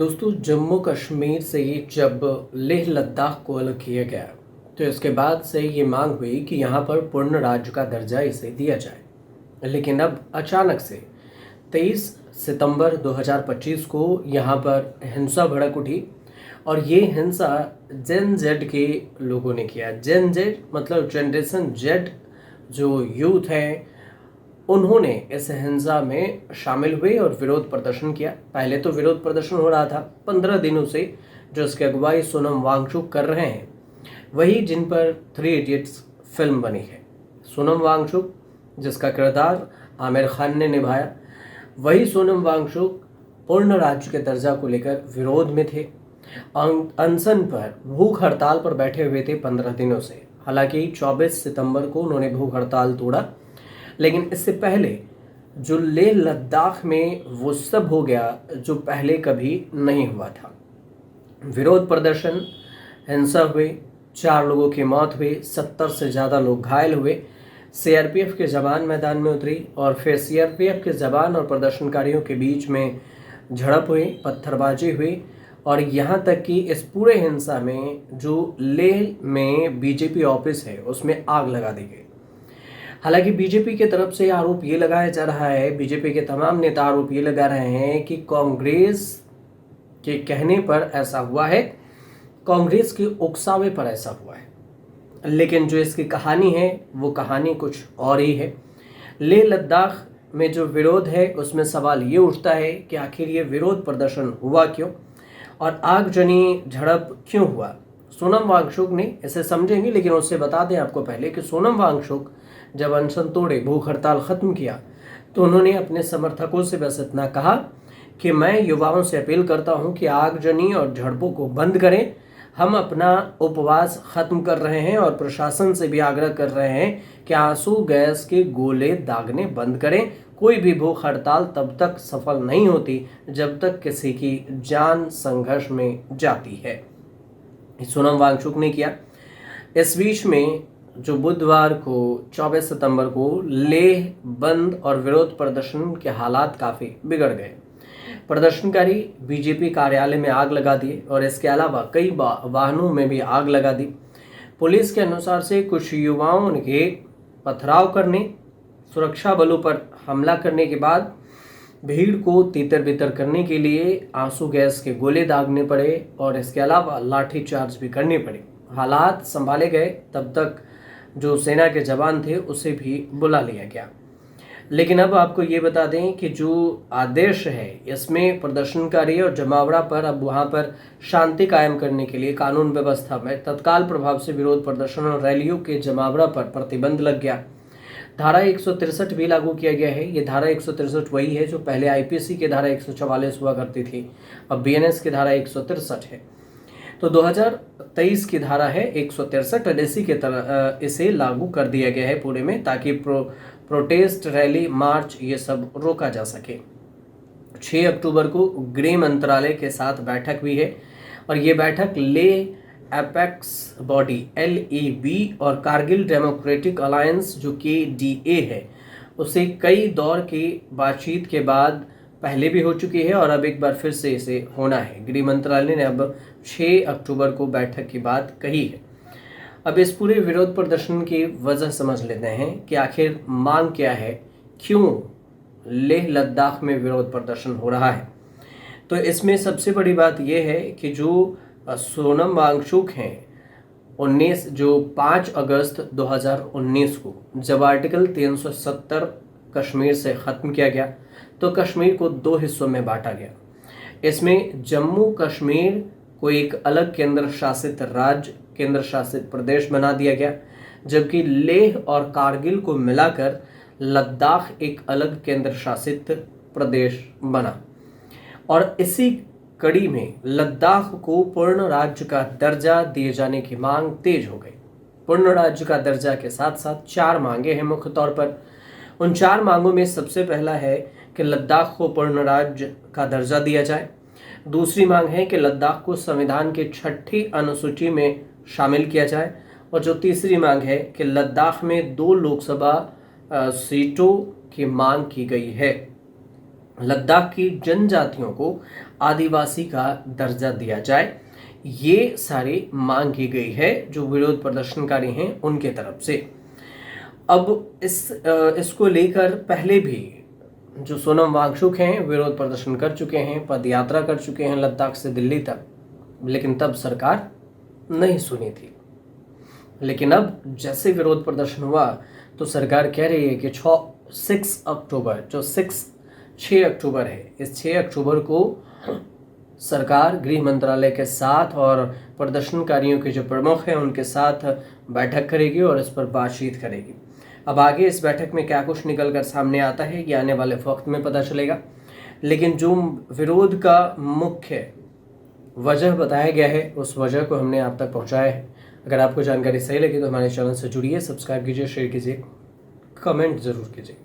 दोस्तों, जम्मू कश्मीर से जब लेह लद्दाख को अलग किया गया तो इसके बाद से ये मांग हुई कि यहाँ पर पूर्ण राज्य का दर्जा इसे दिया जाए। लेकिन अब अचानक से 23 सितंबर 2025 को यहाँ पर हिंसा भड़क उठी और ये हिंसा जेन जेड के लोगों ने किया। जेन जेड मतलब जनरेशन जेड जो यूथ हैं, उन्होंने इस हिंसा में शामिल हुए और विरोध प्रदर्शन किया। पहले तो विरोध प्रदर्शन हो रहा था 15 दिनों से, जो इसकी अगुवाई सोनम वांगचुक कर रहे हैं, वही जिन पर 3 इडियट्स फिल्म बनी है। सोनम वांगचुक जिसका किरदार आमिर खान ने निभाया, वही सोनम वांगचुक पूर्ण राज्य के दर्जा को लेकर विरोध में थे। अनशन पर, भूख हड़ताल पर बैठे हुए थे 15 दिनों से। हालांकि 24 सितंबर को उन्होंने भूख हड़ताल तोड़ा, लेकिन इससे पहले जो लेह लद्दाख में वो सब हो गया जो पहले कभी नहीं हुआ था। विरोध प्रदर्शन, हिंसा हुई, 4 लोगों की मौत हुई, 70 से ज़्यादा लोग घायल हुए। सीआरपीएफ के जवान मैदान में उतरी और फिर सीआरपीएफ के जवान और प्रदर्शनकारियों के बीच में झड़प हुई, पत्थरबाजी हुई और यहाँ तक कि इस पूरे हिंसा में जो लेह में बीजेपी ऑफिस है उसमें आग लगा दी गई। हालांकि बीजेपी की तरफ से आरोप ये लगाया जा रहा है, बीजेपी के तमाम नेता आरोप ये लगा रहे हैं कि कांग्रेस के कहने पर ऐसा हुआ है, कांग्रेस के उकसावे पर ऐसा हुआ है। लेकिन जो इसकी कहानी है वो कहानी कुछ और ही है। लेह लद्दाख में जो विरोध है उसमें सवाल ये उठता है कि आखिर ये विरोध प्रदर्शन हुआ क्यों और आगजनी झड़प क्यों हुआ। सोनम वांगचुक ने इसे समझेंगे, लेकिन उससे बता दें आपको पहले कि सोनम वांगचुक जब अनशन तोड़े, भूख हड़ताल खत्म किया, तो उन्होंने अपने समर्थकों से बस इतना कहा कि मैं युवाओं से अपील करता हूं कि आगजनी और झड़पों को बंद करें। हम अपना उपवास खत्म कर रहे हैं और प्रशासन से भी आग्रह कर रहे हैं कि आंसू गैस के गोले दागने बंद करें। कोई भी भूख हड़ताल तब तक सफल नहीं होती जब तक किसी की जान संघर्ष में जाती है। सोनम वांगचुक ने किया। इस बीच में जो बुधवार को 24 सितंबर को लेह बंद और विरोध प्रदर्शन के हालात काफ़ी बिगड़ गए। प्रदर्शनकारी बीजेपी कार्यालय में आग लगा दिए और इसके अलावा कई वाहनों में भी आग लगा दी। पुलिस के अनुसार से कुछ युवाओं के पथराव करने, सुरक्षा बलों पर हमला करने के बाद भीड़ को तितर बितर करने के लिए आंसू गैस के गोले दागने पड़े और इसके अलावा लाठीचार्ज भी करने पड़े। हालात संभाले गए, तब तक जो सेना के जवान थे उसे भी बुला लिया गया। लेकिन अब आपको ये बता दें कि जो आदेश है इसमें प्रदर्शनकारी और जमावड़ा पर अब वहाँ पर शांति कायम करने के लिए कानून व्यवस्था में तत्काल प्रभाव से विरोध प्रदर्शन और रैलियों के जमावड़ा पर प्रतिबंध लग गया। धारा 163 भी लागू किया गया है। ये धारा 163 वही है जो पहले आईपीसी की धारा 144 हुआ करती थी, अब बीएनएस की धारा 163 है। तो 2023 की धारा है 163 और इसी के तरह इसे लागू कर दिया गया है पूरे में, ताकि प्रोटेस्ट, रैली, मार्च ये सब रोका जा सके। 6 अक्टूबर को गृह मंत्रालय के साथ बैठक हुई है और ये बैठक लेह एपेक्स बॉडी LEB और कारगिल डेमोक्रेटिक अलायंस जो KDA है, उसे कई दौर की बातचीत के बाद पहले भी हो चुकी है और अब एक बार फिर से इसे होना है। गृह मंत्रालय ने अब 6 अक्टूबर को बैठक की बात कही है। अब इस पूरे विरोध प्रदर्शन की वजह समझ लेते हैं कि आखिर मांग क्या है, क्यों लेह लद्दाख में विरोध प्रदर्शन हो रहा है। तो इसमें सबसे बड़ी बात यह है कि जो सोनम वांगचुक हैं, 5 अगस्त 2019 को जब आर्टिकल 370 कश्मीर से ख़त्म किया गया तो कश्मीर को 2 हिस्सों में बांटा गया। इसमें जम्मू कश्मीर को एक अलग केंद्र शासित राज्य, केंद्र शासित प्रदेश बना दिया गया, जबकि लेह और कारगिल को मिलाकर लद्दाख एक अलग केंद्र शासित प्रदेश बना। और इसी कड़ी में लद्दाख को पूर्ण राज्य का दर्जा दिए जाने की मांग तेज हो गई। पूर्ण राज्य का दर्जा के साथ साथ 4 मांगे हैं मुख्य तौर पर। उन 4 मांगों में सबसे पहला है कि लद्दाख को पूर्ण राज्य का दर्जा दिया जाए। दूसरी मांग है कि लद्दाख को संविधान के 6ठी अनुसूची में शामिल किया जाए। और जो तीसरी मांग है कि लद्दाख में 2 लोकसभा सीटों की मांग की गई है। लद्दाख की जनजातियों को आदिवासी का दर्जा दिया जाए। ये सारी मांग की गई है जो विरोध प्रदर्शनकारी हैं उनके तरफ से। अब इसको लेकर पहले भी जो सोनम वांगचुक हैं विरोध प्रदर्शन कर चुके हैं, पद यात्रा कर चुके हैं लद्दाख से दिल्ली तक, लेकिन तब सरकार नहीं सुनी थी। लेकिन अब जैसे विरोध प्रदर्शन हुआ तो सरकार कह रही है कि 6 अक्टूबर जो 6 अक्टूबर है, इस 6 अक्टूबर को सरकार गृह मंत्रालय के साथ और प्रदर्शनकारियों के जो प्रमुख हैं उनके साथ बैठक करेगी और इस पर बातचीत करेगी। अब आगे इस बैठक में क्या कुछ निकल कर सामने आता है ये आने वाले वक्त में पता चलेगा। लेकिन जो विरोध का मुख्य वजह बताया गया है उस वजह को हमने आप तक पहुंचाया है। अगर आपको जानकारी सही लगी तो हमारे चैनल से जुड़िए, सब्सक्राइब कीजिए, शेयर कीजिए, कमेंट ज़रूर कीजिए।